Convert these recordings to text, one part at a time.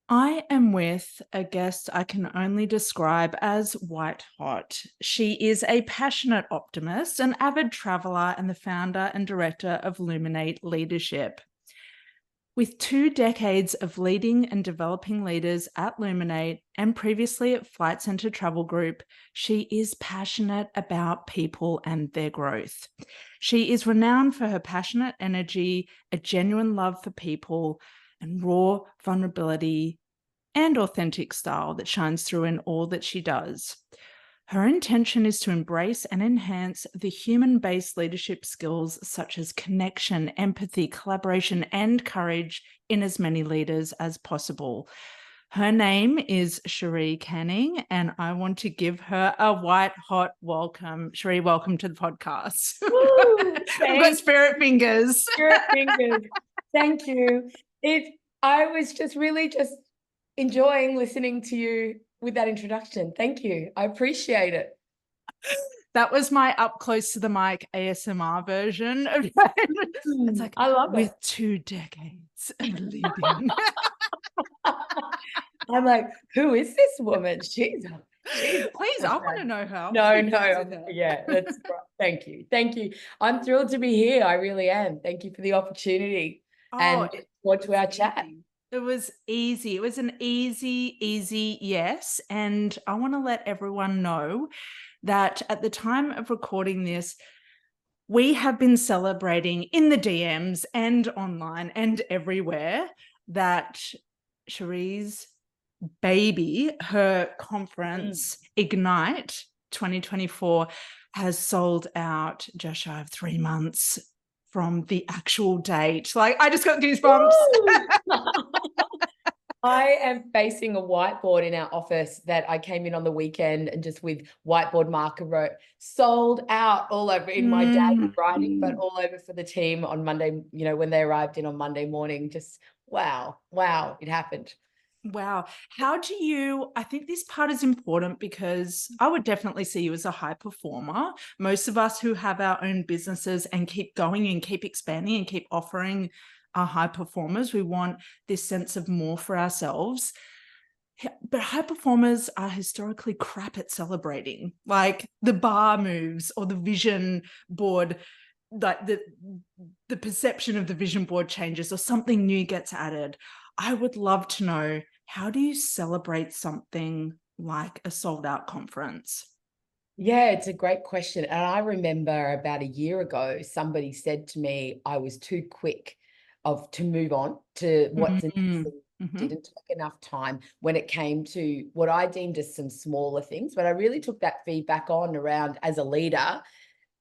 I am with a guest I can only describe as white hot. She is a passionate optimist, an avid traveler, and the founder and director of Luminate Leadership. With 2 decades of leading and developing leaders at Luminate and previously at Flight Centre Travel Group, she is passionate about people and their growth. She is renowned for her passionate energy, a genuine love for people, and raw vulnerability and authentic style that shines through in all that she does. Her intention is to embrace and enhance the human-based leadership skills such as connection, empathy, collaboration, and courage in as many leaders as possible. Her name is Cherie Canning, and I want to give her a white hot welcome. Cherie, welcome to the podcast. Woo, I've got spirit fingers. Spirit fingers. Thank you. I was just really enjoying listening to you with that introduction. Thank you. I appreciate it. That was my up close to the mic ASMR version. It's like, I love with it. 2 decades of leading. I'm like, who is this woman? She's Please, I want to know her. No. Yeah, that's right. Thank you. Thank you. I'm thrilled to be here. I really am. Thank you for the opportunity. And look forward to our chat. It was easy. It was an easy yes. And I want to let everyone know that at the time of recording this, we have been celebrating in the DMs and online and everywhere that Cherie's baby, her conference, Ignite 2024, has sold out just shy of 3 months from the actual date. Like, I just got goosebumps. I am facing a whiteboard in our office that I came in on the weekend and just with whiteboard marker wrote sold out all over in my daily writing, but all over for the team on Monday, when they arrived in on Monday morning. Just wow, it happened. Wow. I think this part is important because I would definitely see you as a high performer. Most of us who have our own businesses and keep going and keep expanding and keep offering are high performers. We want this sense of more for ourselves. But high performers are historically crap at celebrating. Like the bar moves or the vision board, like the perception of the vision board changes or something new gets added. I would love to know, how do you celebrate something like a sold out conference? Yeah, it's a great question. And I remember about a year ago, somebody said to me, I was too quick to move on to what's the next thing. Didn't take enough time when it came to what I deemed as some smaller things, but I really took that feedback on around as a leader,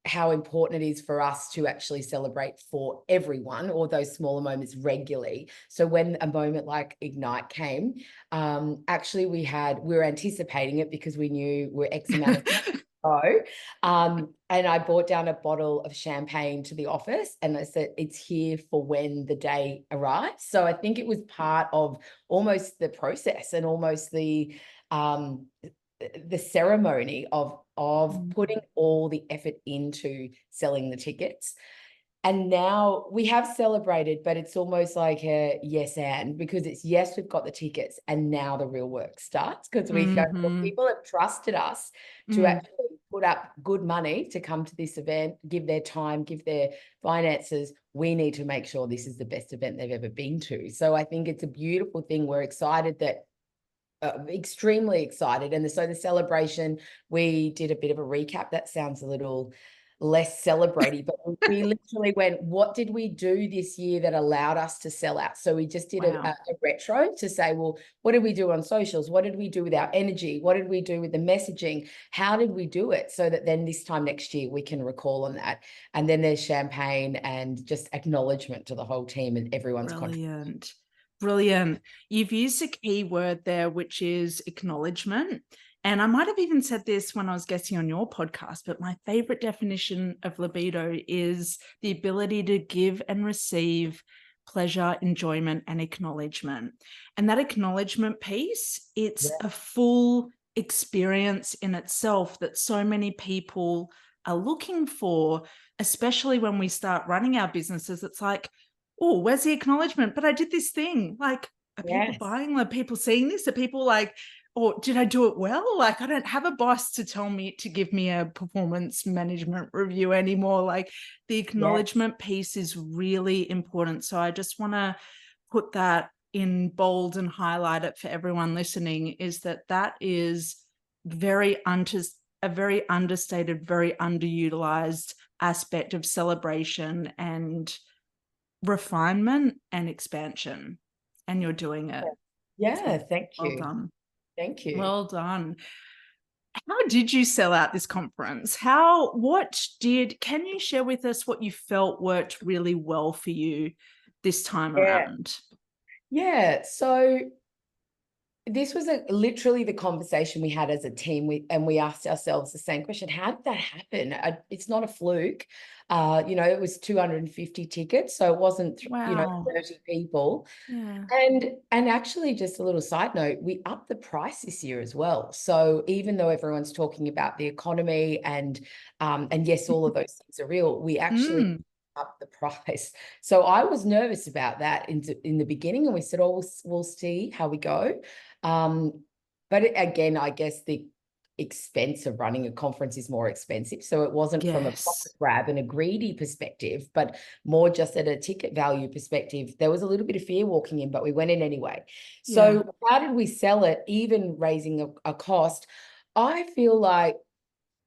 how important it is for us to actually celebrate for everyone or those smaller moments regularly. So when a moment like Ignite came, actually we were anticipating it because we knew we're X amount of time. And I brought down a bottle of champagne to the office and I said, it's here for when the day arrives. So I think it was part of almost the process and almost the ceremony of putting all the effort into selling the tickets. And now we have celebrated, but it's almost like a yes and, because it's yes, we've got the tickets and now the real work starts, because people have trusted us to actually put up good money to come to this event, give their time, give their finances. We need to make sure this is the best event they've ever been to. So I think it's a beautiful thing. We're excited that extremely excited. And so the celebration, we did a bit of a recap. That sounds a little less celebrating, but we literally went, what did we do this year that allowed us to sell out? So we just did a retro to say, well, what did we do on socials? What did we do with our energy? What did we do with the messaging? How did we do it? So that then this time next year we can recall on that. And then there's champagne and just acknowledgement to the whole team and everyone's contribution. Brilliant. You've used a key word there, which is acknowledgement. And I might have even said this when I was guesting on your podcast, but my favorite definition of libido is the ability to give and receive pleasure, enjoyment, and acknowledgement. And that acknowledgement piece, it's a full experience in itself that so many people are looking for, especially when we start running our businesses. It's like, oh, where's the acknowledgement? But I did this thing. Like, are people Yes. buying? Are people seeing this? Are people like, or did I do it well? Like, I don't have a boss to tell me, to give me a performance management review anymore. Like, the acknowledgement piece is really important. So I just want to put that in bold and highlight it for everyone listening, is that is a very understated, very underutilized aspect of celebration and refinement and expansion. And you're doing it. Yeah, So, thank well you. done. Thank you. Well done. How did you sell out this conference? Can you share with us what you felt worked really well for you this time around? Yeah. So this was literally the conversation we had as a team, and we asked ourselves the same question: how did that happen? It's not a fluke. It was 250 tickets, so it wasn't Wow. 30 people. Yeah. And actually, just a little side note, we upped the price this year as well. So even though everyone's talking about the economy and yes, all of those things are real, we actually up the price. So I was nervous about that in the beginning, and we said, "Oh, we'll see how we go." But again, I guess the expense of running a conference is more expensive. So it wasn't from a profit Yes. grab and a greedy perspective, but more just at a ticket value perspective. There was a little bit of fear walking in, but we went in anyway. So Yeah. how did we sell it, even raising a cost? I feel like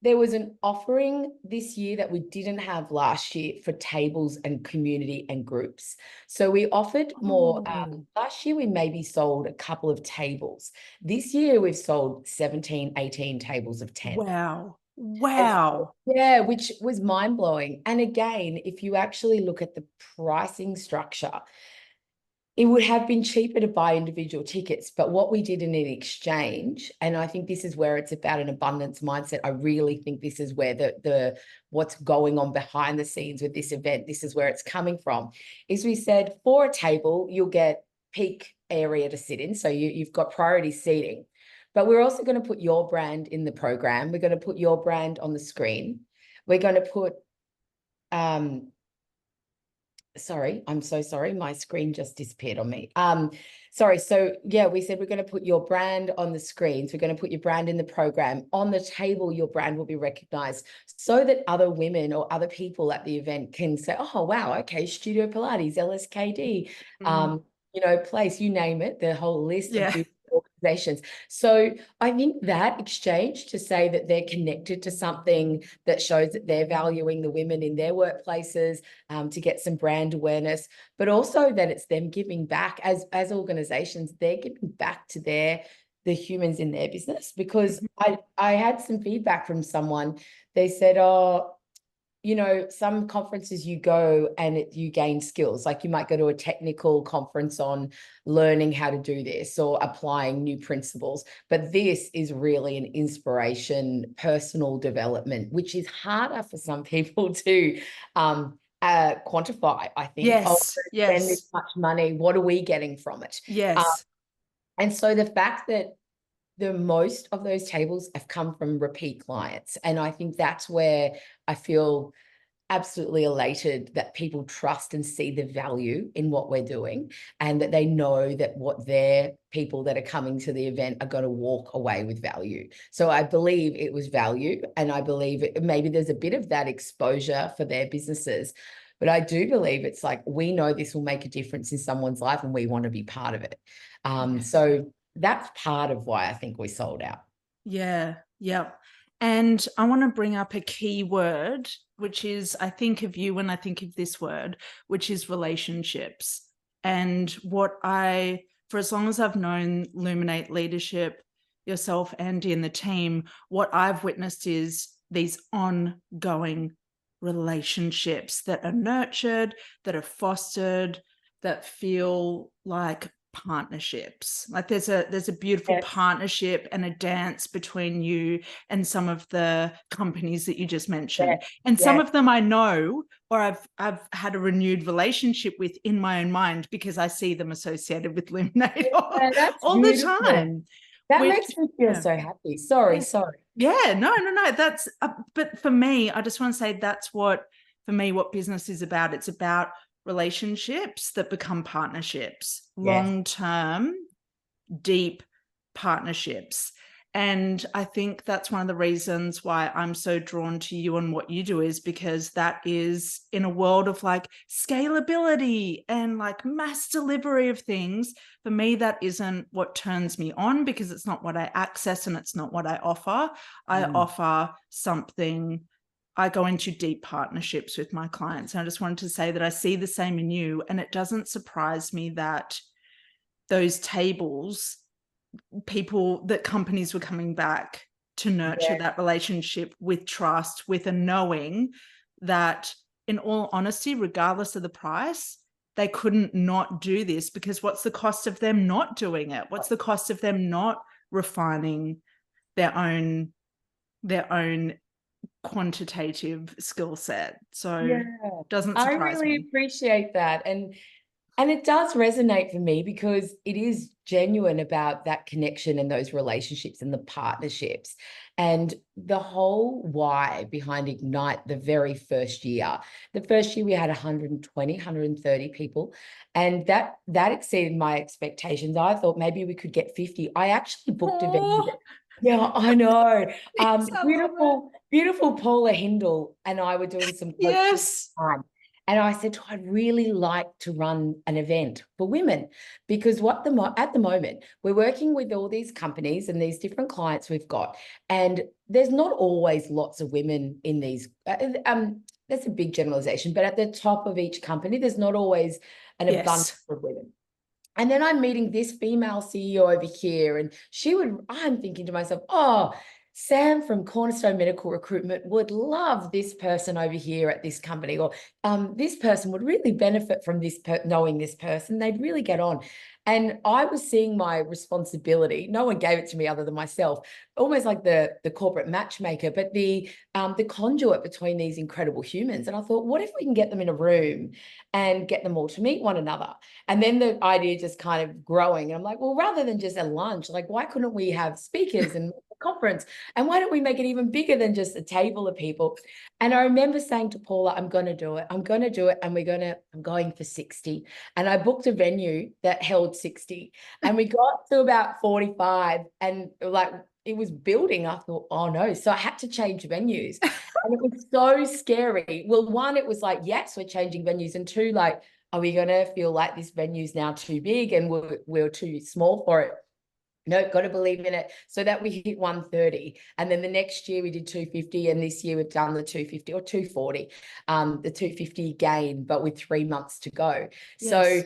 there was an offering this year that we didn't have last year for tables and community and groups. So we offered more. Oh. Last year, we maybe sold a couple of tables. This year, we've sold 17, 18 tables of 10. Wow. And Wow. yeah, which was mind blowing. And again, if you actually look at the pricing structure, it would have been cheaper to buy individual tickets, but what we did in an exchange, and I think this is where it's about an abundance mindset. I really think this is where the what's going on behind the scenes with this event, this is where it's coming from, is we said for a table, you'll get peak area to sit in. So you've got priority seating, but we're also going to put your brand in the program. We're going to put your brand on the screen. We're going to put, sorry, I'm so sorry. My screen just disappeared on me. Sorry. So yeah, we said we're going to put your brand on the screens. We're going to put your brand in the program. On the table, your brand will be recognized so that other women or other people at the event can say, oh, wow, okay, Studio Pilates, LSKD, place, you name it, the whole list of beautiful organizations. So I think that exchange to say that they're connected to something that shows that they're valuing the women in their workplaces, to get some brand awareness, but also that it's them giving back as organizations, they're giving back to the humans in their business. Because I had some feedback from someone. They said, oh, some conferences you go and you gain skills. Like you might go to a technical conference on learning how to do this or applying new principles. But this is really an inspiration, personal development, which is harder for some people to quantify, I think. Yes. Spend this much money. What are we getting from it? Yes. And so the fact that the most of those tables have come from repeat clients. And I think that's where I feel absolutely elated that people trust and see the value in what we're doing, and that they know that what their people that are coming to the event are going to walk away with value. So I believe it was value, and I believe maybe there's a bit of that exposure for their businesses. But I do believe it's like, we know this will make a difference in someone's life and we want to be part of it. So that's part of why I think we sold out. Yeah. Yeah. And I want to bring up a key word, which is, I think of you when I think of this word, which is relationships. And for as long as I've known Luminate Leadership, yourself, Andy, and the team, what I've witnessed is these ongoing relationships that are nurtured, that are fostered, that feel like partnerships. Like there's a beautiful partnership and a dance between you and some of the companies that you just mentioned. And some of them I know, or I've had a renewed relationship with in my own mind, because I see them associated with Luminate all the time. That makes me feel so happy. Sorry. Yeah, no. That's, but for me, I just want to say that's what business is about. It's about relationships that become partnerships, Yes. long-term, deep partnerships. And I think that's one of the reasons why I'm so drawn to you and what you do, is because that is, in a world of like scalability and like mass delivery of things, for me, that isn't what turns me on, because it's not what I access and it's not what I offer. I offer something, I go into deep partnerships with my clients. And I just wanted to say that I see the same in you. And it doesn't surprise me that those tables, companies were coming back to nurture that relationship with trust, with a knowing that, in all honesty, regardless of the price, they couldn't not do this, because what's the cost of them not doing it? What's the cost of them not refining their own quantitative skill set? So doesn't I surprise really me. appreciate that. And it does resonate for me, because it is genuine about that connection and those relationships and the partnerships. And the whole why behind Ignite, the very first year. The first year we had 120, 130 people. And that exceeded my expectations. I thought maybe we could get 50. I actually booked a venue. Yeah, I know. Beautiful Paula Hindle and I were doing some coaching. Yes. And I said, I'd really like to run an event for women, because at the moment, we're working with all these companies and these different clients we've got, and there's not always lots of women in these. That's a big generalization, but at the top of each company, there's not always an abundance of women. And then I'm meeting this female CEO over here, and I'm thinking to myself, oh, Sam from Cornerstone Medical Recruitment would love this person over here at this company, or this person would really benefit from knowing this person. They'd really get on. And I was seeing my responsibility. No one gave it to me other than myself, almost like the corporate matchmaker, but the conduit between these incredible humans. And I thought, what if we can get them in a room and get them all to meet one another? And then the idea just kind of growing. And I'm like, well, rather than just a lunch, like, why couldn't we have speakers and conference? And why don't we make it even bigger than just a table of people? And I remember saying to Paula, I'm going to do it. I'm going to do it. And I'm going for 60. And I booked a venue that held 60. And we got to about 45, and like, it was building. I thought, oh no. So I had to change venues. And it was so scary. Well, one, it was like, yes, we're changing venues. And two, like, are we going to feel like this venue's now too big and we're too small for it? No, got to believe in it. So that we hit 130. And then the next year we did 250. And this year we've done the 250 or 240, the 250 again, but with 3 months to go. Yes. So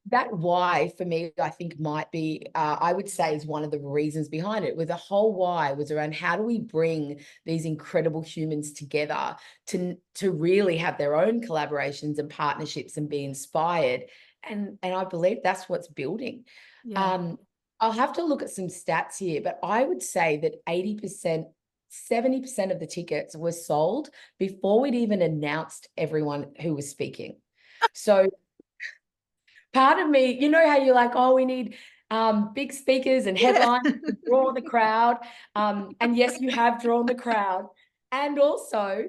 that why for me, I think might be, I would say, is one of the reasons behind it. With the whole why was around, how do we bring these incredible humans together to really have their own collaborations and partnerships and be inspired. And I believe that's what's building. Yeah. I'll have to look at some stats here, but I would say that 80%, 70% of the tickets were sold before we'd even announced everyone who was speaking. So part of me, you know how you're like, oh, we need big speakers and headlines to draw the crowd. And yes, you have drawn the crowd. And also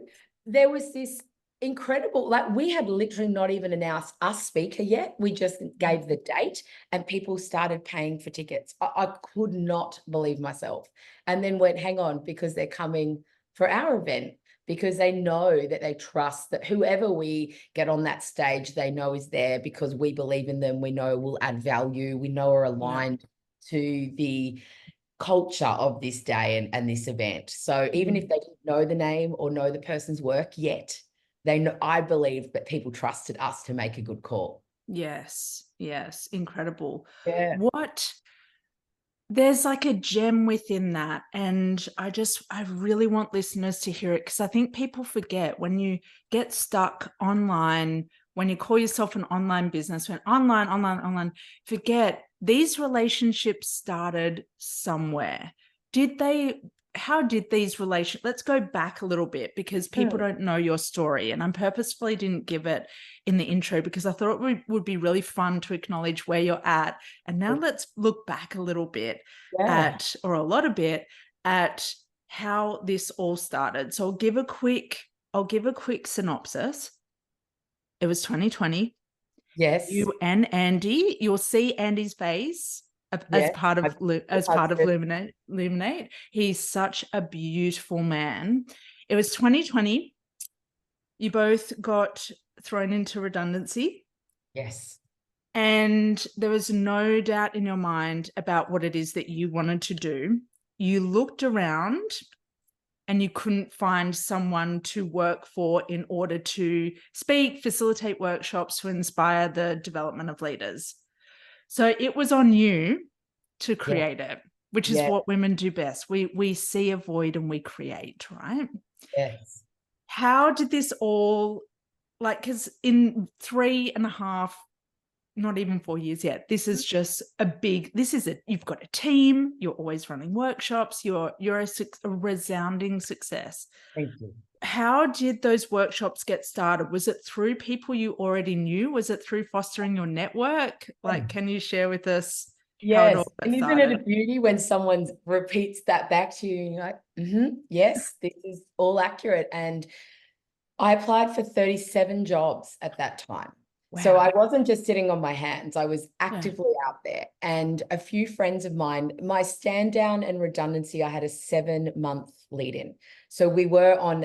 there was this incredible, like, we had literally not even announced a speaker yet. We just gave the date and people started paying for tickets. I could not believe myself. And then went, hang on, because they're coming for our event, because they know that they trust that whoever we get on that stage, they know is there because we believe in them. We know will add value. We know are aligned to the culture of this day and this event. So even if they didn't know the name or know the person's work yet, they know, I believe that people trusted us to make a good call. Yes. Incredible. Yeah. There's like a gem within that. And I really want listeners to hear it, because I think people forget, when you get stuck online, when you call yourself an online business, when online, forget these relationships started somewhere. How did these relationships, let's go back a little bit, because people don't know your story. And I purposefully didn't give it in the intro because I thought it would be really fun to acknowledge where you're at. And now let's look back a little bit at how this all started. So I'll give a quick synopsis. It was 2020. Yes. You and Andy, you'll see Andy's face as Yes. part of Husband. Luminate. He's such a beautiful man. It was 2020. You both got thrown into redundancy. Yes. And there was no doubt in your mind about what it is that you wanted to do. You looked around and you couldn't find someone to work for in order to speak, facilitate workshops, to inspire the development of leaders. So it was on you to Yeah. create it, which is Yeah. what women do best. We see a void and we create, right? Yes. How did this all, like, because in 3.5, not even 4 years yet, this is just you've got a team, you're always running workshops, you're a resounding success. Thank you. How did those workshops get started? Was it through people you already knew? Was it through fostering your network? Like, can you share with us how it all Yes. got And isn't it started? a beauty when someone repeats that back to you and you're like, yes, this is all accurate. And I applied for 37 jobs at that time. So Wow. I wasn't just sitting on my hands. I was Yeah. actively out there. And a few friends of mine, my stand down and redundancy, I had a 7-month lead in. So we were on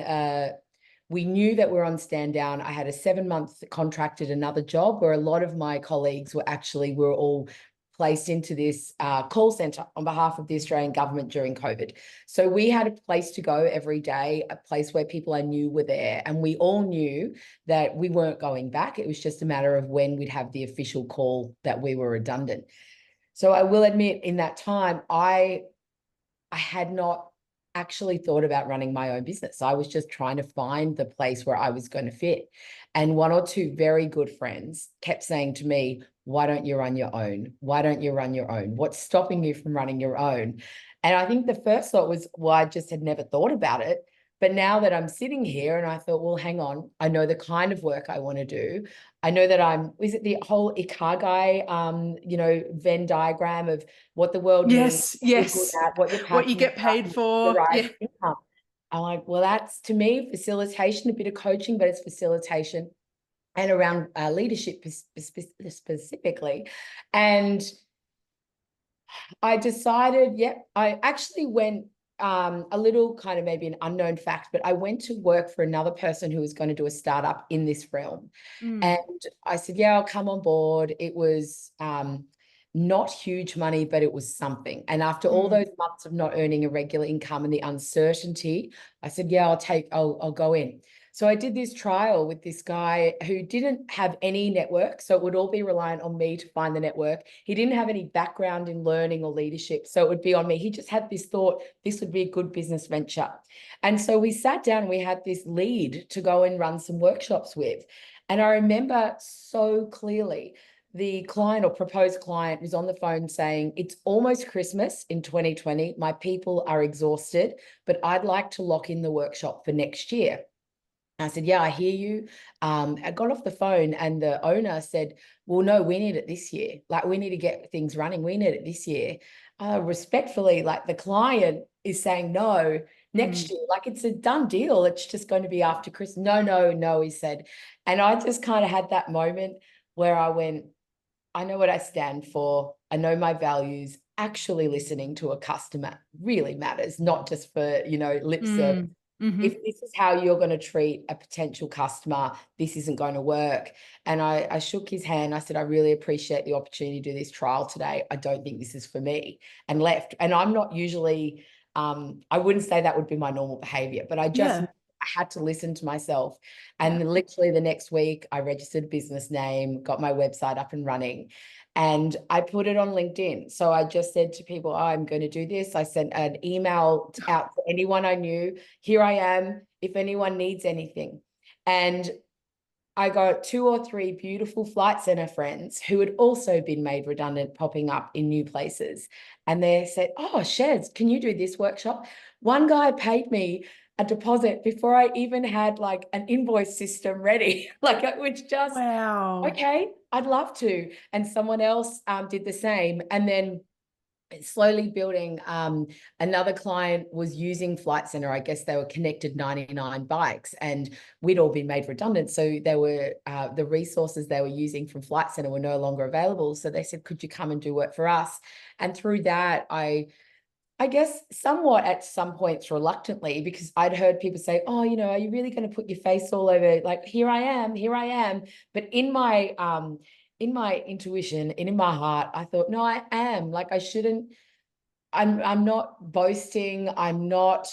we knew that we were on stand down. I had a 7-month contract at another job where a lot of my colleagues were all placed into this call center on behalf of the Australian government during COVID. So we had a place to go every day, a place where people I knew were there. And we all knew that we weren't going back. It was just a matter of when we'd have the official call that we were redundant. So I will admit, in that time, I had not actually thought about running my own business. I was just trying to find the place where I was going to fit. And one or two very good friends kept saying to me, why don't you run your own? Why don't you run your own? What's stopping you from running your own? And I think the first thought was, well, I just had never thought about it. But now that I'm sitting here and I thought, well, hang on, I know the kind of work I want to do. I know that is it the whole Ikigai, Venn diagram of what the world needs, Yes, what you're good yes. at, what you're What you passionate get about, paid and the for. right Yeah. income. I'm like, well, that's to me facilitation, a bit of coaching, but it's facilitation and around leadership specifically. And I decided, I actually went a little kind of maybe an unknown fact, but I went to work for another person who was going to do a startup in this realm. And I said, yeah, I'll come on board. It was not huge money, but it was something. And after all those months of not earning a regular income and the uncertainty, I said, yeah, I'll go in. So I did this trial with this guy who didn't have any network. So it would all be reliant on me to find the network. He didn't have any background in learning or leadership. So it would be on me. He just had this thought, this would be a good business venture. And so we sat down and we had this lead to go and run some workshops with. And I remember so clearly the client or proposed client was on the phone saying, it's almost Christmas in 2020. My people are exhausted, but I'd like to lock in the workshop for next year. I said, yeah, I hear you. I got off the phone and the owner said, well, no, we need it this year. Like, we need to get things running. We need it this year. Respectfully, like, the client is saying no next year. Like, it's a done deal. It's just going to be after Christmas. No, he said. And I just kind of had that moment where I went, I know what I stand for. I know my values. Actually listening to a customer really matters, not just for, lip service. If this is how you're going to treat a potential customer, this isn't going to work. And I shook his hand. I said, I really appreciate the opportunity to do this trial today. I don't think this is for me, and left. And I'm not usually, I wouldn't say that would be my normal behavior, but I had to listen to myself. And literally the next week, I registered a business name, got my website up and running. And I put it on LinkedIn. So I just said to people, I'm going to do this. I sent an email out to anyone I knew. Here I am, if anyone needs anything. And I got 2 or 3 beautiful flight center friends who had also been made redundant, popping up in new places. And they said, oh, Sheds, can you do this workshop? One guy paid me a deposit before I even had like an invoice system ready. Like, it was just, Wow. okay, I'd love to. And someone else did the same. And then slowly building. Another client was using Flight Centre. I guess they were connected 99 bikes, and we'd all been made redundant. So they were the resources they were using from Flight Centre were no longer available. So they said, could you come and do work for us? And through that, I guess somewhat at some points reluctantly, because I'd heard people say, oh, you know, are you really going to put your face all over? Like, here I am, here I am. But in my intuition and in my heart, I thought, no, I am. Like, I shouldn't, I'm not boasting. I'm not,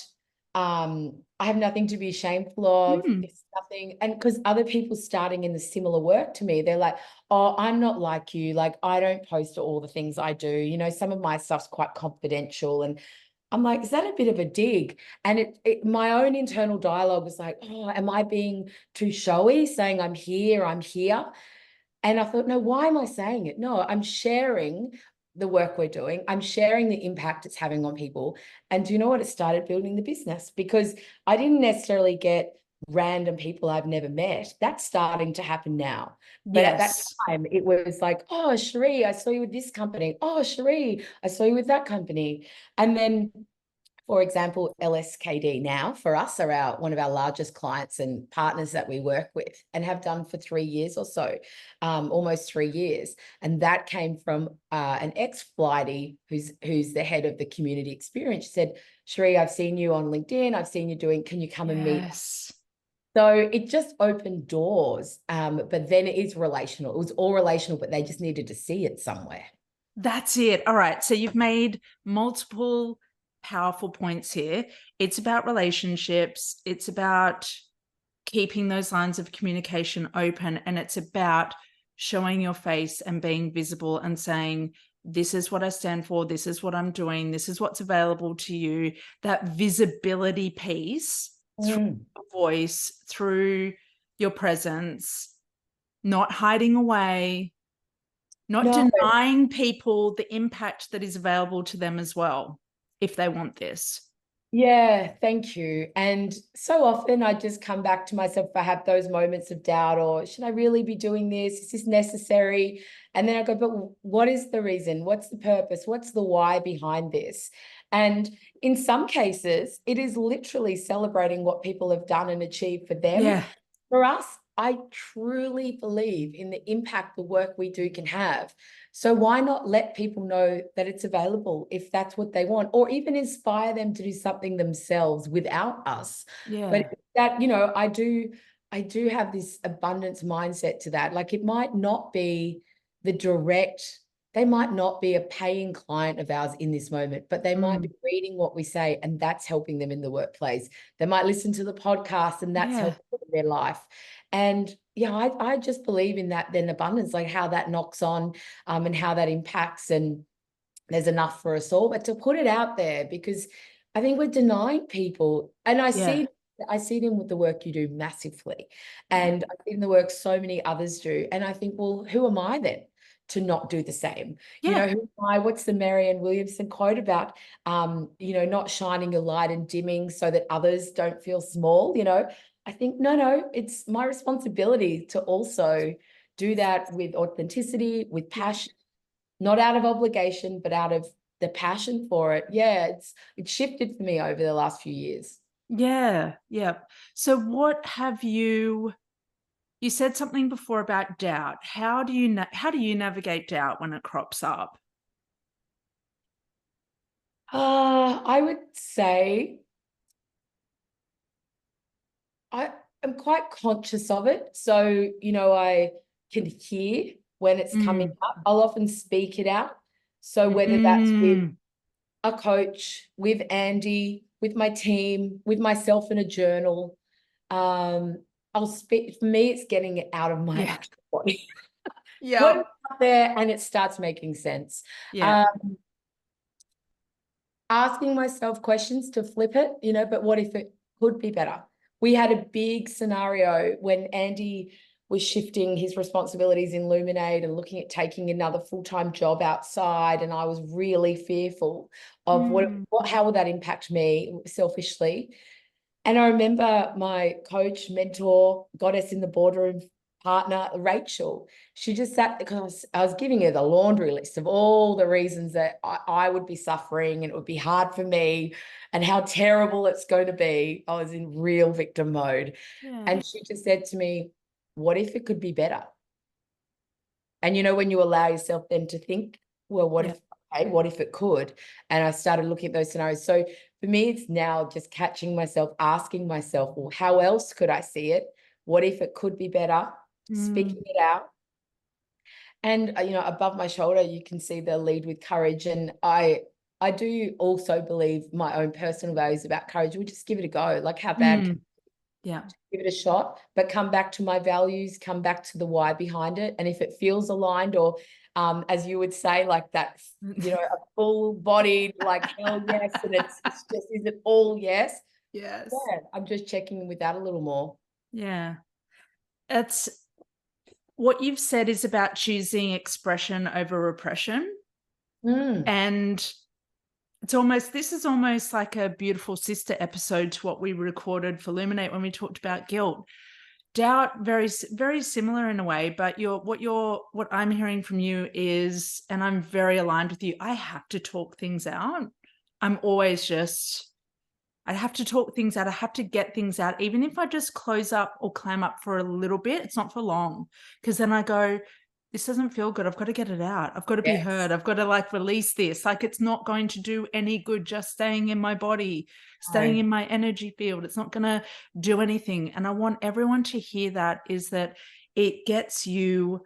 I have nothing to be shameful of. Mm. It's nothing. And because other people starting in the similar work to me, they're like, oh, I'm not like you. Like, I don't post all the things I do. You know, some of my stuff's quite confidential. And I'm like, is that a bit of a dig? And my own internal dialogue was like, oh, am I being too showy, saying I'm here, I'm here? And I thought, no, why am I saying it? No, I'm sharing the work we're doing. I'm sharing the impact it's having on people. And do you know what? It started building the business, because I didn't necessarily get random people I've never met. That's starting to happen now. But at that Yes. time, it was like, oh, Cherie, I saw you with this company. Oh, Cherie, I saw you with that company. And then, for example, LSKD now for us are one of our largest clients and partners that we work with and have done for 3 years or so, almost 3 years. And that came from an ex-flighty who's the head of the community experience. She said, Cherie, I've seen you on LinkedIn. I've seen you doing, can you come and meet? Yes. So it just opened doors. But then it is relational. It was all relational, but they just needed to see it somewhere. That's it. All right. So you've made multiple powerful points here. It's about relationships. It's about keeping those lines of communication open. And it's about showing your face and being visible and saying, this is what I stand for. This is what I'm doing. This is what's available to you. That visibility piece through your voice, through your presence, not hiding away, not No. denying people the impact that is available to them as well, if they want this. Yeah, thank you. And so often I just come back to myself if I have those moments of doubt, or should I really be doing this? Is this necessary? And then I go, but what is the reason? What's the purpose? What's the why behind this? And in some cases, it is literally celebrating what people have done and achieved for them. Yeah. For us, I truly believe in the impact the work we do can have. So why not let people know that it's available if that's what they want, or even inspire them to do something themselves without us? Yeah. But that, you know, I do have this abundance mindset to that. Like, it might not be they might not be a paying client of ours in this moment, but they might be reading what we say, and that's helping them in the workplace. They might listen to the podcast, and that's helping them in their life. And yeah, I just believe in that then abundance, like how that knocks on, and how that impacts, and there's enough for us all. But to put it out there, because I think we're denying people, and I see them with the work you do massively, and I see the work so many others do. And I think, well, who am I then to not do the same? You know, who am I? What's the Marianne Williamson quote about, you know, not shining your light and dimming so that others don't feel small? You know, I think, no, it's my responsibility to also do that with authenticity, with passion, not out of obligation, but out of the passion for it. Yeah, it's shifted for me over the last few years. Yeah. So what have you said something before about doubt. How do you navigate doubt when it crops up? I would say I am quite conscious of it. So, you know, I can hear when it's coming up. I'll often speak it out. So whether that's with a coach, with Andy, with my team, with myself in a journal, I'll speak. For me, it's getting it out of my actual body. Put it out there, and it starts making sense. Asking myself questions to flip it, you know, but what if it could be better? We had a big scenario when Andy was shifting his responsibilities in Luminate and looking at taking another full-time job outside. And I was really fearful of how would that impact me selfishly. And I remember my coach, mentor, got us in the boardroom partner, Rachel, she just sat, because I was giving her the laundry list of all the reasons that I would be suffering and it would be hard for me and how terrible it's going to be. I was in real victim mode. Yeah. And she just said to me, what if it could be better? And, you know, when you allow yourself then to think, well, what if it could? And I started looking at those scenarios. So for me, it's now just catching myself, asking myself, well, how else could I see it? What if it could be better? Speaking it out. And, you know, above my shoulder, you can see the lead with courage. And I do also believe my own personal values about courage. We'll just give it a go. Like, how bad can give it a shot, but come back to my values, come back to the why behind it. And if it feels aligned, or as you would say, like that, you know, a full bodied, like, hell yes, and it's just, is it all yes? Yes. Yeah, I'm just checking in with that a little more. Yeah. It's what you've said is about choosing expression over repression. And this is almost like a beautiful sister episode to what we recorded for Illuminate when we talked about guilt. Doubt, very, very similar in a way, but what I'm hearing from you is, and I'm very aligned with you, I have to talk things out. I'm always I have to talk things out. I have to get things out. Even if I just close up or clam up for a little bit, it's not for long. Because then I go, this doesn't feel good. I've got to get it out. I've got to be heard. I've got to like release this. Like, it's not going to do any good just staying in my body, staying in my energy field. It's not going to do anything. And I want everyone to hear that, is that it gets you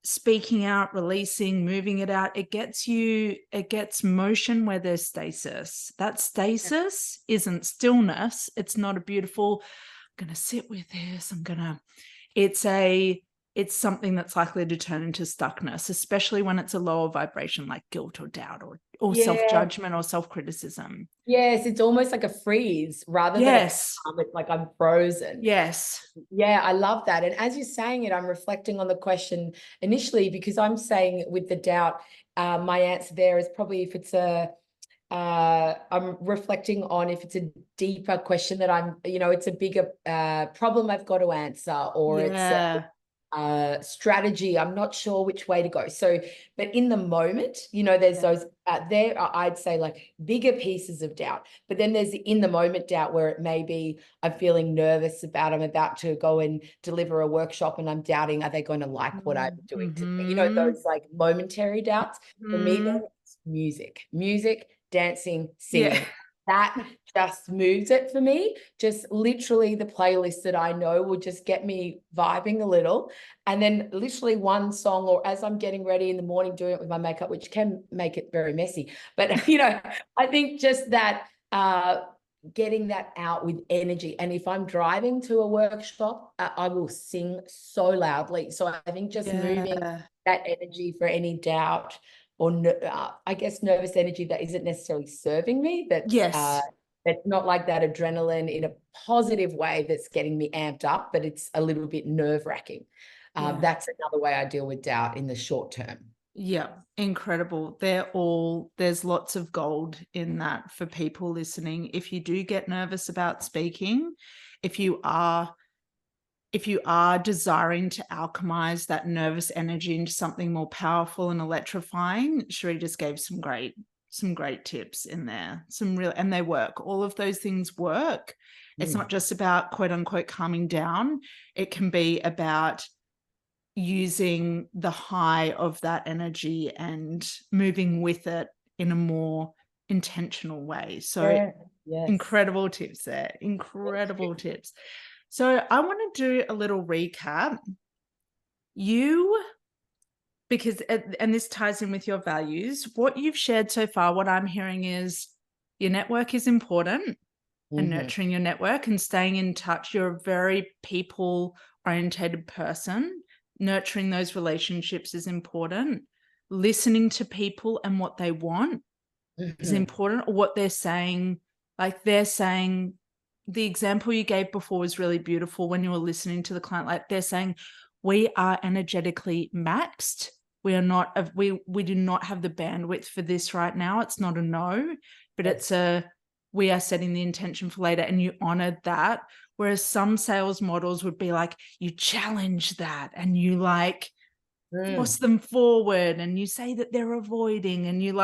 speaking out, releasing, moving it out. It gets motion where there's stasis. That stasis isn't stillness. It's not a beautiful, I'm going to sit with this. It's something that's likely to turn into stuckness, especially when it's a lower vibration like guilt or doubt or self-judgment or self-criticism. Yes, it's almost like a freeze rather than it's like I'm frozen. Yes. Yeah, I love that. And as you're saying it, I'm reflecting on the question initially, because I'm saying with the doubt, my answer there is probably if it's I'm reflecting on if it's a deeper question that it's a bigger problem I've got to answer, or it's a strategy. I'm not sure which way to go. So, but in the moment, there's those I'd say like bigger pieces of doubt, but then there's the in the moment doubt where it may be I'm feeling nervous I'm about to go and deliver a workshop and I'm doubting, are they going to like what I'm doing today? Those like momentary doubts. For me, then it's music, dancing, singing. That just moves it for me. Just literally the playlist that I know will just get me vibing a little. And then literally one song, or as I'm getting ready in the morning, doing it with my makeup, which can make it very messy. But, I think just that getting that out with energy. And if I'm driving to a workshop, I will sing so loudly. So I think just moving that energy for any doubt, or I guess nervous energy that isn't necessarily serving me, that's not like that adrenaline in a positive way that's getting me amped up, but it's a little bit nerve-wracking. That's another way I deal with doubt in the short term. Yeah, incredible. There's lots of gold in that for people listening. If you do get nervous about speaking, if you are desiring to alchemize that nervous energy into something more powerful and electrifying, Cherie just gave some great tips in there. And they work. All of those things work. It's not just about quote unquote calming down. It can be about using the high of that energy and moving with it in a more intentional way. So incredible tips there. Incredible tips. So I want to do a little recap. And this ties in with your values, what you've shared so far, what I'm hearing is your network is important, and nurturing your network and staying in touch. You're a very people-oriented person. Nurturing those relationships is important. Listening to people and what they want is important, or what they're saying. Like they're saying, the example you gave before was really beautiful when you were listening to the client. Like they're saying, we are energetically maxed. We are not, we do not have the bandwidth for this right now. It's not a no, but it's we are setting the intention for later. And you honored that Whereas some sales models would be like, you challenge that and you like force them forward and you say that they're avoiding, and you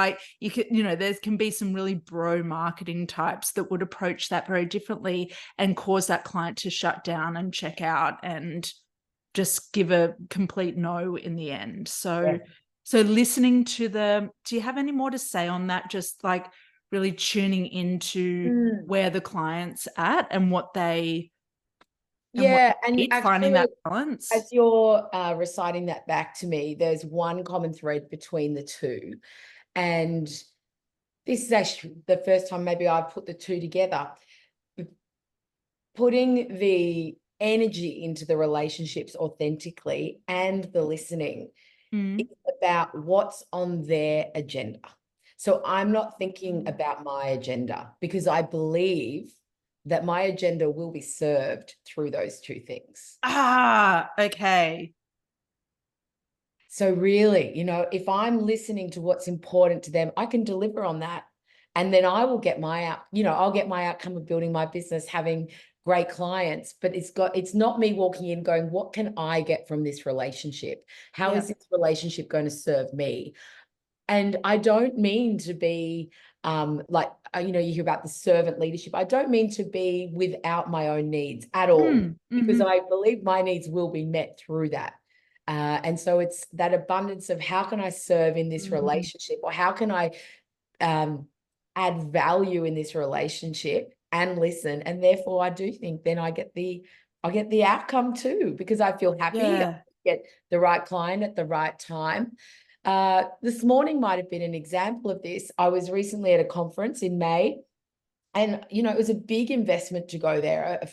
could, there can be some really bro marketing types that would approach that very differently and cause that client to shut down and check out and just give a complete no in the end. So listening to do you have any more to say on that? Just like really tuning into where the client's at and what they and finding that actually, balance. as you're reciting that back to me, there's one common thread between the two. And this is actually the first time maybe I've put the two together. Putting the energy into the relationships authentically and the listening is about what's on their agenda. So I'm not thinking about my agenda, because I believe that my agenda will be served through those two things. Okay. So really, if I'm listening to what's important to them, I can deliver on that. And then I will get I'll get my outcome of building my business, having great clients, but it's not me walking in going, what can I get from this relationship? How is this relationship going to serve me? And I don't mean to be you hear about the servant leadership. I don't mean to be without my own needs at all, because I believe my needs will be met through that. And so it's that abundance of how can I serve in this relationship, or how can I add value in this relationship and listen. And therefore I do think then I get the outcome too, because I feel happy, I get the right client at the right time. This morning might have been an example of this. I was recently at a conference in May, and, it was a big investment to go there.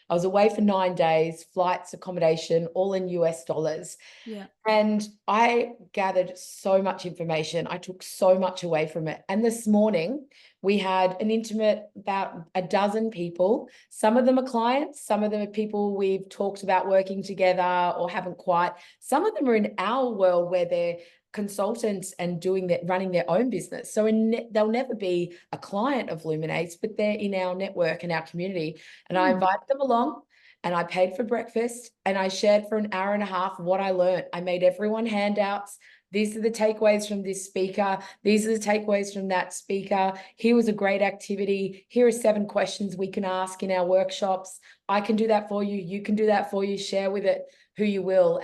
I was away for 9 days, flights, accommodation, all in US dollars. Yeah. And I gathered so much information. I took so much away from it. And this morning we had an intimate, about a dozen people. Some of them are clients. Some of them are people we've talked about working together or haven't quite. Some of them are in our world where they're consultants and running their own business. So they'll never be a client of Luminates, but they're in our network and our community. And I invited them along, and I paid for breakfast, and I shared for an hour and a half what I learned. I made everyone handouts. These are the takeaways from this speaker. These are the takeaways from that speaker. Here was a great activity. Here are 7 questions we can ask in our workshops. I can do that for you. You can do that for you. Share with it who you will.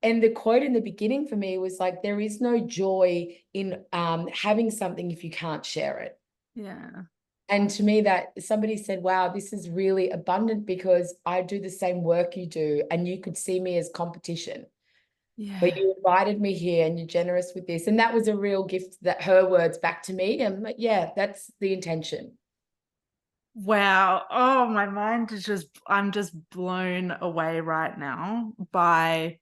And the quote in the beginning for me was like, there is no joy in having something if you can't share it. Yeah. And to me, that somebody said, wow, this is really abundant because I do the same work you do, and you could see me as competition. Yeah. But you invited me here and you're generous with this. And that was a real gift, that her words back to me. And that's the intention. Wow. Oh, my mind is I'm just blown away right now by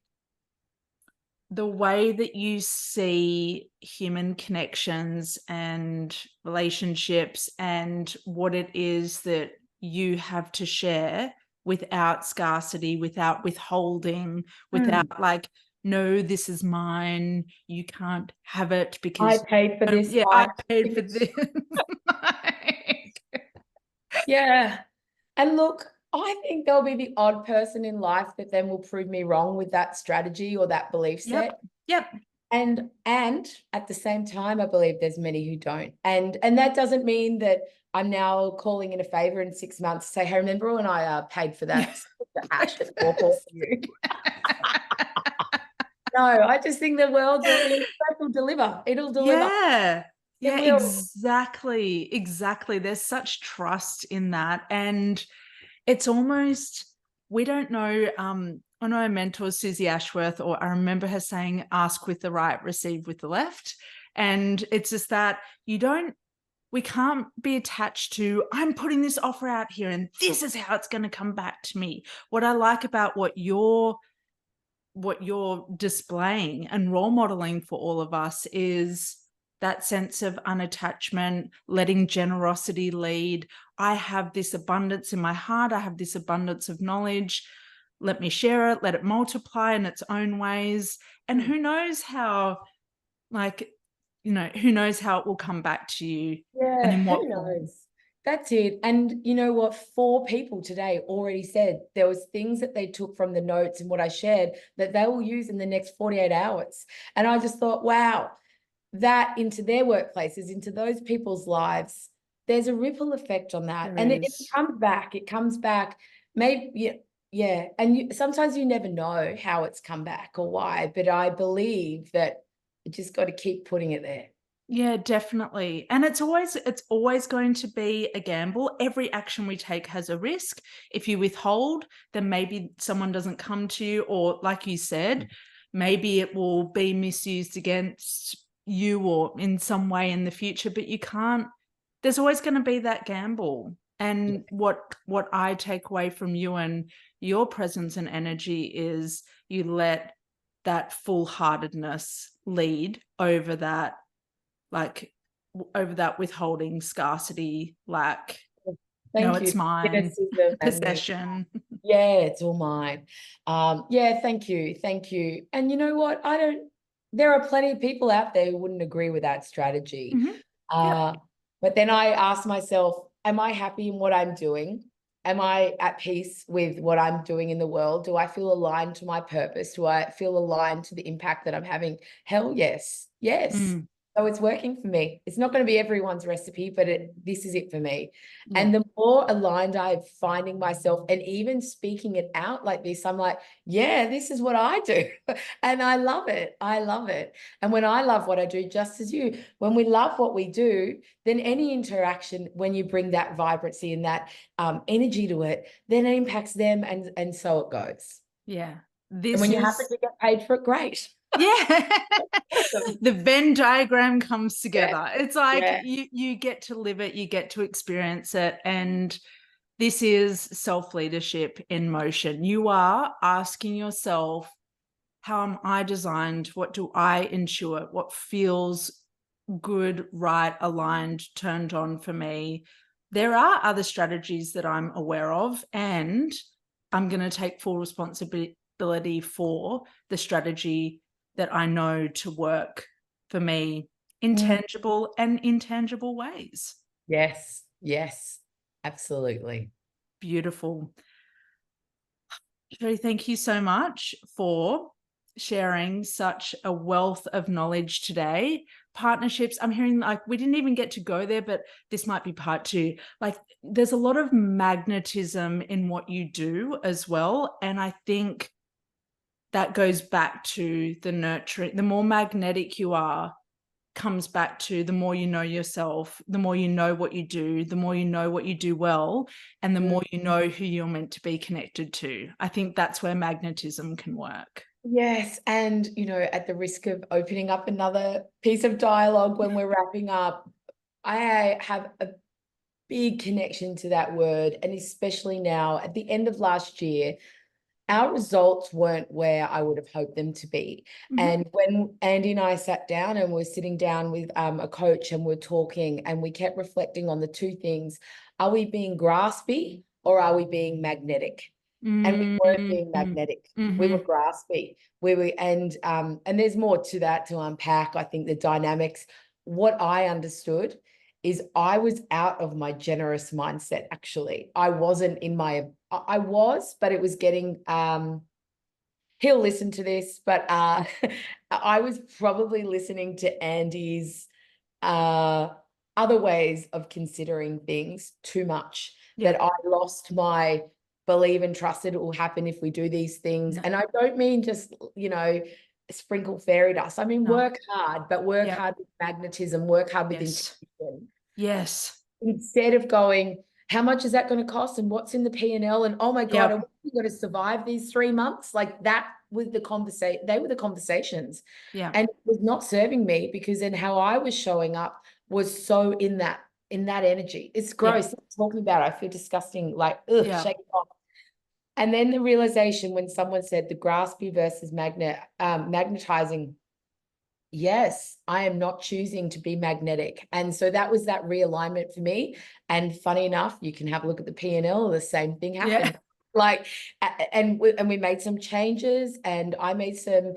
the way that you see human connections and relationships and what it is that you have to share without scarcity, without withholding, without like, no, this is mine, you can't have it because I paid for this. I paid for this. Yeah. And look, I think there'll be the odd person in life that then will prove me wrong with that strategy or that belief set. Yep. And at the same time, I believe there's many who don't. And that doesn't mean that I'm now calling in a favor in 6 months to say, hey, remember when I paid for that hash at 4 for you? No, I just think the world will deliver. It'll deliver. Yeah, exactly. There's such trust in that. And it's almost, we don't know, I know a mentor, Susie Ashworth, or I remember her saying, ask with the right, receive with the left. And it's just that we can't be attached to, I'm putting this offer out here and this is how it's going to come back to me. What I like about what you're displaying and role modeling for all of us is that sense of unattachment, letting generosity lead. I have this abundance in my heart. I have this abundance of knowledge. Let me share it, let it multiply in its own ways. And who knows how, who knows how it will come back to you. Yeah, and in what who knows? That's it. And you know what? 4 people today already said there was things that they took from the notes and what I shared that they will use in the next 48 hours. And I just thought, wow, that into their workplaces, into those people's lives, there's a ripple effect on that. There And it is. comes back. Maybe, yeah. Yeah. And sometimes you never know how it's come back or why, but I believe that you just got to keep putting it there. Yeah, definitely. And it's always going to be a gamble. Every action we take has a risk. If you withhold, then maybe someone doesn't come to you, or like you said, maybe it will be misused against you or in some way in the future, but you can't, there's always going to be that gamble. And what I take away from you and your presence and energy is you let that full-heartedness lead over that, like over that withholding, scarcity, lack. No, Thank you. it's mine. Cynicism and Possession. yeah, it's all mine. Yeah, thank you. Thank you. And you know what? There are plenty of people out there who wouldn't agree with that strategy. Mhm. Yep. But then I ask myself, am I happy in what I'm doing? Am I at peace with what I'm doing in the world? Do I feel aligned to my purpose? Do I feel aligned to the impact that I'm having? Hell yes. Yes. Mm. So it's working for me. It's not going to be everyone's recipe, but this is it for me. Yeah. And the more aligned I'm finding myself and even speaking it out like this, I'm like, yeah, this is what I do. And I love it. I love it. And when I love what I do, just as you, when we love what we do, then any interaction, when you bring that vibrancy and that energy to it, then it impacts them, and so it goes. Yeah. And when you happen to get paid for it, great. Yeah. Awesome. The Venn diagram comes Yeah. together. It's like Yeah. you get to live it, you get to experience it. And this is self-leadership in motion. You are asking yourself, how am I designed? What do I ensure? What feels good, right, aligned, turned on for me? There are other strategies that I'm aware of, and I'm going to take full responsibility for the strategy that I know to work for me in tangible and intangible ways. Yes. Yes. Absolutely. Beautiful. Cherie, thank you so much for sharing such a wealth of knowledge today. Partnerships, I'm hearing, like, we didn't even get to go there, but this might be part 2. Like, there's a lot of magnetism in what you do as well. And I think that goes back to the nurturing. The more magnetic you are, comes back to the more you know yourself, the more you know what you do, the more you know what you do well, and the more you know who you're meant to be connected to. I think that's where magnetism can work. Yes. And, at the risk of opening up another piece of dialogue when we're wrapping up, I have a big connection to that word. And especially now at the end of last year, our results weren't where I would have hoped them to be. Mhm. And when Andy and I sat down and we're sitting down with a coach and we're talking, and we kept reflecting on the 2 things: are we being graspy or are we being magnetic? And we weren't being magnetic. We were graspy. And there's more to that to unpack. I think the dynamics. What I understood is I was out of my generous mindset. Actually, I wasn't in my. I was, but it was getting. He'll listen to this, but I was probably listening to Andy's other ways of considering things too much. Yeah. That I lost my believe and trust that it will happen if we do these things. No. And I don't mean just, sprinkle fairy dust. I mean, No. work hard, but work Yep. hard with magnetism, work hard with Yes. intention. Yes. Instead of going, how much is that going to cost? And what's in the P&L? And oh my God, Yep. are we going to survive these 3 months? Like that was the conversation. They were the conversations. Yeah. And it was not serving me, because then how I was showing up was so in that energy. It's gross. Talking about it, I feel disgusting, like, ugh, Yeah. shake it off. And then the realization when someone said the graspy versus magnetizing, yes, I am not choosing to be magnetic. And so that was that realignment for me. And funny enough, you can have a look at the P&L, the same thing happened. Yeah. Like, and we made some changes, and I made some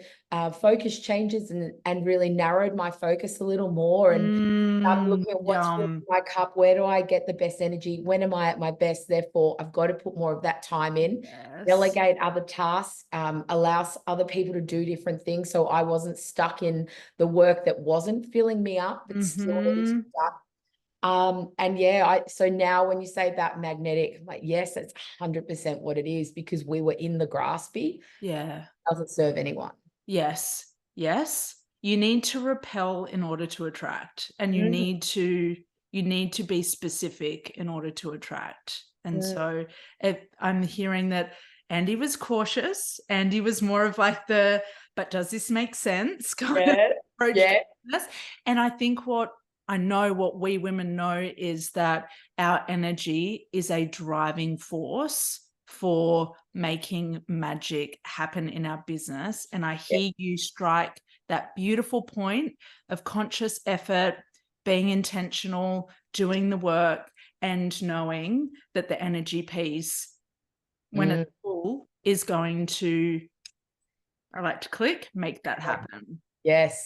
focus changes, and really narrowed my focus a little more. And I'm looking at what's filling Yum. my cup. Where do I get the best energy? When am I at my best? Therefore, I've got to put more of that time in. Yes. Delegate other tasks, allows other people to do different things. So I wasn't stuck in the work that wasn't filling me up, but still needed to be done. And yeah, so now when you say about magnetic, I'm like, yes, that's 100% what it is, because we were in the graspy. Yeah. Doesn't serve anyone. Yes. Yes. You need to repel in order to attract, and you need to be specific in order to attract. And so I'm hearing that Andy was cautious. Andy was more of like but does this make sense kind of approach to this. And I think what we women know is that our energy is a driving force for making magic happen in our business. And I hear you strike that beautiful point of conscious effort, being intentional, doing the work, and knowing that the energy piece, when it's full, is going to, I like to click, make that happen.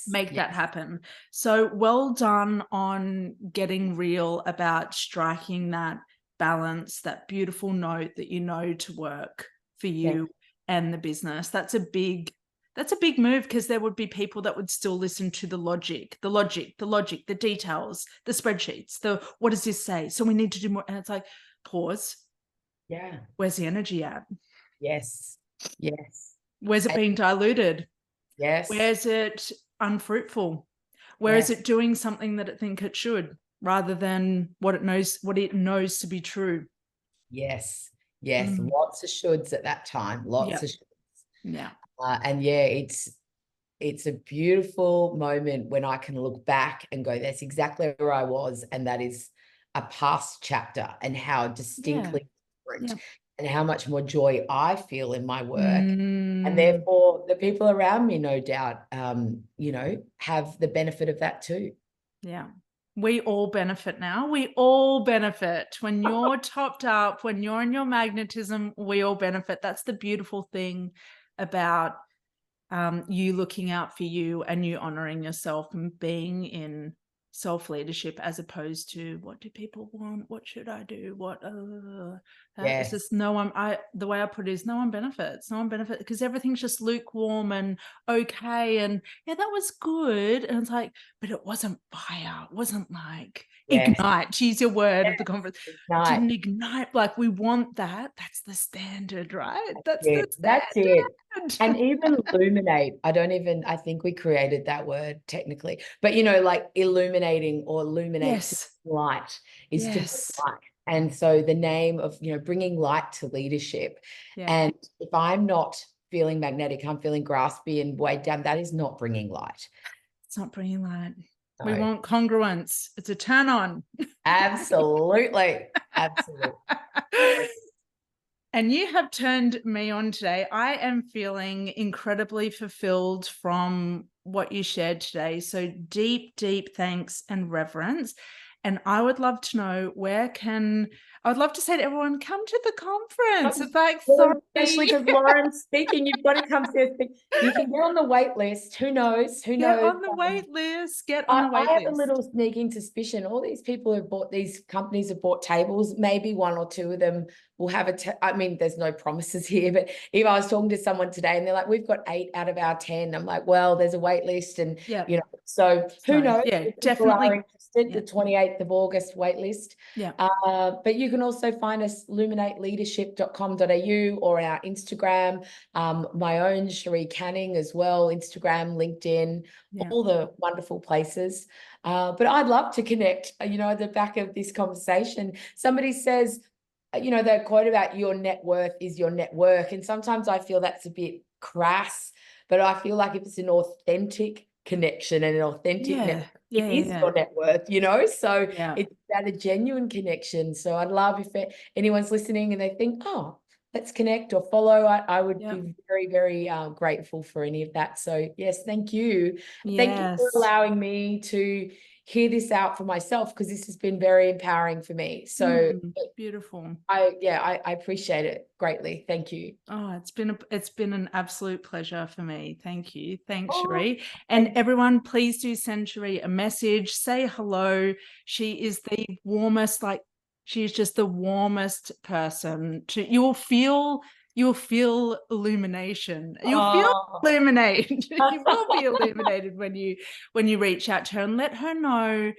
Make that happen. So well done on getting real about striking that balance, that beautiful note that you know to work for you and the business. That's a big move, because there would be people that would still listen to the logic, the details, the spreadsheets, what does this say? So we need to do more. And it's like, pause. Yeah. Where's the energy at? Yes. Yes. Where's it being diluted? Yes. Where's it unfruitful? Where is it doing something that it think it should, rather than what it knows to be true? Yes. Yes. Lots of shoulds at that time. Lots of shoulds. Yeah. And yeah, it's a beautiful moment when I can look back and go, that's exactly where I was. And that is a past chapter, and how distinctly different and how much more joy I feel in my work. And therefore the people around me, no doubt, have the benefit of that too. Yeah. We all benefit now. We all benefit. When you're topped up, when you're in your magnetism, we all benefit. That's the beautiful thing about you looking out for you, and you honoring yourself, and being in self-leadership, as opposed to what do people want? What should I do? It's just the way I put it is no one benefits, because everything's just lukewarm and okay. And yeah, that was good. And it's like, but it wasn't fire. It wasn't like ignite, to use your word at the conference. Didn't ignite. Like, we want that. That's the standard, right? That's the standard. That's it. And even illuminate, I think we created that word technically, but like illuminating or illuminate light is to bring light. And so the name of, bringing light to leadership. And if I'm not feeling magnetic, I'm feeling graspy and weighed down, that is not bringing light. It's not bringing light. No. We want congruence. It's a turn on. Absolutely. Absolutely. And you have turned me on today. I am feeling incredibly fulfilled from what you shared today. So deep, deep thanks and reverence. And I would love to know I would love to say to everyone, come to the conference. It's like, especially because Lauren's speaking, you've got to come see us speak. You can get on the wait list. Who knows? Get on the wait list. Get on the wait list. I have a little sneaking suspicion. All these people who bought, these companies have bought tables, maybe one or two of them will have there's no promises here, but if I was talking to someone today and they're like, we've got 8 out of our 10, I'm like, well, there's a wait list, and so who knows? Yeah, definitely. The 28th of August wait list. Yeah. But you can also find us illuminateleadership.com.au or our Instagram, my own Cherie Canning as well, Instagram, LinkedIn, all the wonderful places. But I'd love to connect. At the back of this conversation, somebody says, the quote about your net worth is your network. And sometimes I feel that's a bit crass, but I feel like if it's an authentic connection and an authentic network, it is your net worth, so it's about a genuine connection. So I'd love if anyone's listening and they think, oh, let's connect or follow. I would be very, very grateful for any of that. So yes, thank you. Thank you for allowing me to hear this out for myself, because this has been very empowering for me. So beautiful. I appreciate it greatly. Thank you. Oh, it's been an absolute pleasure for me. Thank you. Thanks, Oh, Cherie. And everyone, please do send Cherie a message. Say hello. She is the warmest, like she's just the warmest person. You'll feel illumination. You'll feel illuminated. You will be illuminated when you reach out to her, and let her know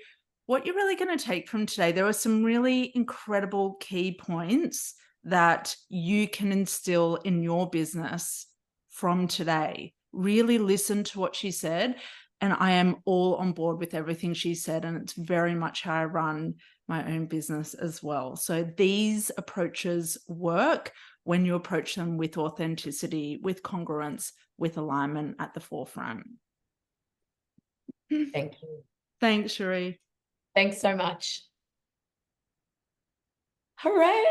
what you're really going to take from today. There are some really incredible key points that you can instill in your business from today. Really listen to what she said. And I am all on board with everything she said. And it's very much how I run my own business as well. So these approaches work when you approach them with authenticity, with congruence, with alignment at the forefront. Thank you. Thanks, Cherie. Thanks so much. Hooray.